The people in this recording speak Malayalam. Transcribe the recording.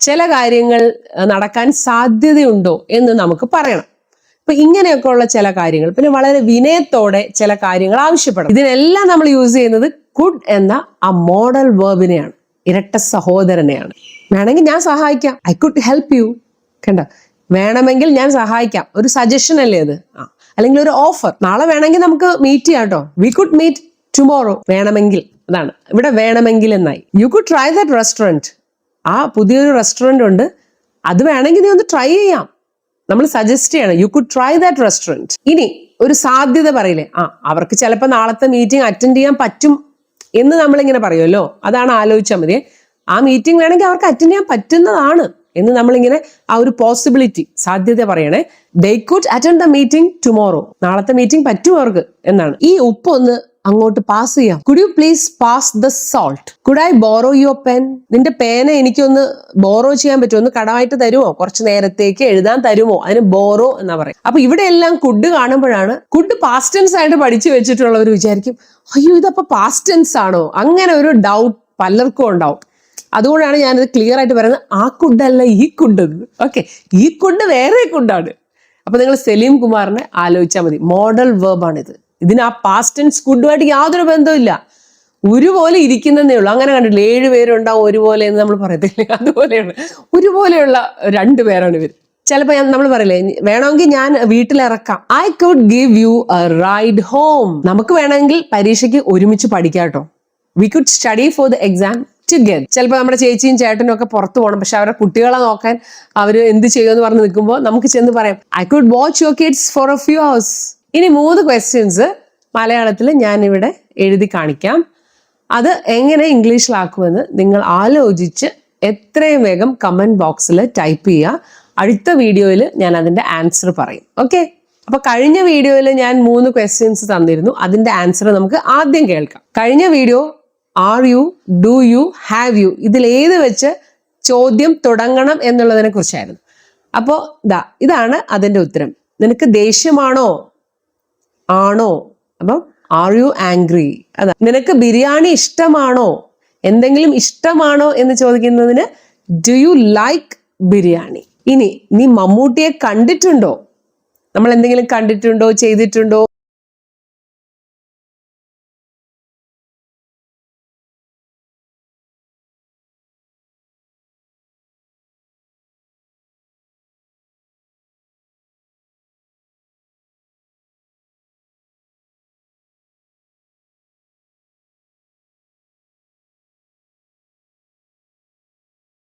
ചില കാര്യങ്ങൾ നടക്കാൻ സാധ്യതയുണ്ടോ എന്ന് നമുക്ക് പറയണം. അപ്പൊ ഇങ്ങനെയൊക്കെ ഉള്ള ചില കാര്യങ്ങൾ, പിന്നെ വളരെ വിനയത്തോടെ ചില കാര്യങ്ങൾ ആവശ്യപ്പെടണം. ഇതിനെല്ലാം നമ്മൾ യൂസ് ചെയ്യുന്നത് കുഡ് എന്ന ആ മോഡൽ വേർബിനെയാണ്, ഇരട്ട സഹോദരനെയാണ്. വേണമെങ്കിൽ ഞാൻ സഹായിക്കാം, ഐ കുഡ് ഹെൽപ്പ് യു. കണ്ട, വേണമെങ്കിൽ ഞാൻ സഹായിക്കാം, ഒരു സജഷൻ അല്ലേ അത്. അല്ലെങ്കിൽ ഒരു ഓഫർ, നാളെ വേണമെങ്കിൽ നമുക്ക് മീറ്റ് ചെയ്യാം കേട്ടോ, വി കുഡ് മീറ്റ് ടുമോറോ. വേണമെങ്കിൽ, അതാണ് ഇവിടെ വേണമെങ്കിൽ എന്നായി. You could try that restaurant, ആ പുതിയൊരു റെസ്റ്റോറൻറ്റ് ഉണ്ട്, അത് വേണമെങ്കിൽ നീ ഒന്ന് ട്രൈ ചെയ്യാം. നമ്മൾ സജസ്റ്റ് ചെയ്യണം, you could try that restaurant. ഇനി ഒരു സാധ്യത പറയില്ലേ, അവർക്ക് ചിലപ്പോൾ നാളത്തെ മീറ്റിംഗ് അറ്റൻഡ് ചെയ്യാൻ പറ്റും എന്ന് നമ്മളിങ്ങനെ പറയുമല്ലോ, അതാണ് ആലോചിച്ചാൽ മതി. ആ മീറ്റിംഗ് വേണമെങ്കിൽ അവർക്ക് അറ്റൻഡ് ചെയ്യാൻ പറ്റുന്നതാണ് എന്ന് നമ്മളിങ്ങനെ ആ ഒരു പോസിബിലിറ്റി, സാധ്യത പറയണേ. They could attend the meeting tomorrow, നാളത്തെ മീറ്റിംഗ് പറ്റും അവർക്ക് എന്നാണ്. ഈ ഉപ്പ് ഒന്ന് അങ്ങോട്ട് പാസ് ചെയ്യാം. Could you please pass the salt. Could I borrow your pen, നിന്റെ പേന എനിക്കൊന്ന് ബോറോ ചെയ്യാൻ പറ്റുമോ, ഒന്ന് കടമായിട്ട് തരുമോ, കുറച്ച് നേരത്തേക്ക് എഴുതാൻ തരുമോ, അതിന് ബോറോ എന്നാ പറയും. അപ്പൊ ഇവിടെ എല്ലാം കുഡ് കാണുമ്പോഴാണ്, കുഡ് പാസ്റ്റ് ടെൻസ് ആയിട്ട് പഠിച്ചു വെച്ചിട്ടുള്ളവർ വിചാരിക്കും, അയ്യോ ഇതപ്പൊ പാസ്റ്റ് ടെൻസ് ആണോ, അങ്ങനെ ഒരു ഡൗട്ട് പലർക്കും ഉണ്ടാവും. അതുകൊണ്ടാണ് ഞാനിത് ക്ലിയർ ആയിട്ട് പറയുന്നത്, ആ കുഡല്ല ഈ കുഡ്. ഓക്കെ, ഈ കുഡ് വേറെ കുഡാണ്. അപ്പൊ നിങ്ങൾ സലീം കുമാറിനെ ആലോചിച്ചാൽ മതി, മോഡൽ വേർബാണിത്. ഇതിന് ആ പാസ്റ്റ് ടെൻസ് കുഡുമായിട്ട് യാതൊരു ബന്ധമില്ല, ഒരുപോലെ ഇരിക്കുന്നതേ ഉള്ളൂ. അങ്ങനെ കണ്ടിട്ടില്ല, 7 പേരുണ്ടാവും ഒരുപോലെ എന്ന് നമ്മൾ പറയത്തില്ലേ, അതുപോലെയാണ്. ഒരുപോലെയുള്ള 2 പേരാണ് ഇവർ. ചിലപ്പോൾ നമ്മൾ പറയില്ലേ, വേണമെങ്കിൽ ഞാൻ വീട്ടിലിറക്കാം, I could give you a ride home. നമുക്ക് വേണമെങ്കിൽ പരീക്ഷയ്ക്ക് ഒരുമിച്ച് പഠിക്കാം കേട്ടോ, we could study for the exam together. ചിലപ്പോൾ നമ്മുടെ ചേച്ചിയും ചേട്ടനും ഒക്കെ പുറത്ത് പോകണം, പക്ഷെ അവരുടെ കുട്ടികളെ നോക്കാൻ അവർ എന്ത് ചെയ്യുമെന്ന് പറഞ്ഞ് നിൽക്കുമ്പോൾ നമുക്ക് ചെന്ന് പറയാം, I could watch your kids four A few hours. ഇനി 3 ക്വസ്റ്റ്യൻസ് മലയാളത്തിൽ ഞാനിവിടെ എഴുതി കാണിക്കാം. അത് എങ്ങനെ ഇംഗ്ലീഷിലാക്കുമെന്ന് നിങ്ങൾ ആലോചിച്ച് എത്രയും വേഗം കമന്റ് ബോക്സിൽ ടൈപ്പ് ചെയ്യുക. അടുത്ത വീഡിയോയിൽ ഞാൻ അതിന്റെ ആൻസർ പറയും. ഓക്കെ, അപ്പൊ കഴിഞ്ഞ വീഡിയോയിൽ ഞാൻ 3 ക്വസ്റ്റ്യൻസ് തന്നിരുന്നു, അതിന്റെ ആൻസർ നമുക്ക് ആദ്യം കേൾക്കാം. കഴിഞ്ഞ video are you, do you, have you, ഇതിലേത് വെച്ച് ചോദ്യം തുടങ്ങണം എന്നുള്ളതിനെ കുറിച്ചായിരുന്നു. അപ്പോൾ ഇതാണ് അതിന്റെ ഉത്തരം. നിനക്ക് ദേഷ്യമാണോ, ആണോ? അപ്പം ആർ യു ആംഗ്രി. അതാ. നിനക്ക് ബിരിയാണി ഇഷ്ടമാണോ, എന്തെങ്കിലും ഇഷ്ടമാണോ എന്ന് ചോദിക്കുന്നതിന് ഡു യു ലൈക്ക് ബിരിയാണി. ഇനി നീ മമ്മൂട്ടിയെ കണ്ടിട്ടുണ്ടോ, നമ്മൾ എന്തെങ്കിലും കണ്ടിട്ടുണ്ടോ, ചെയ്തിട്ടുണ്ടോ,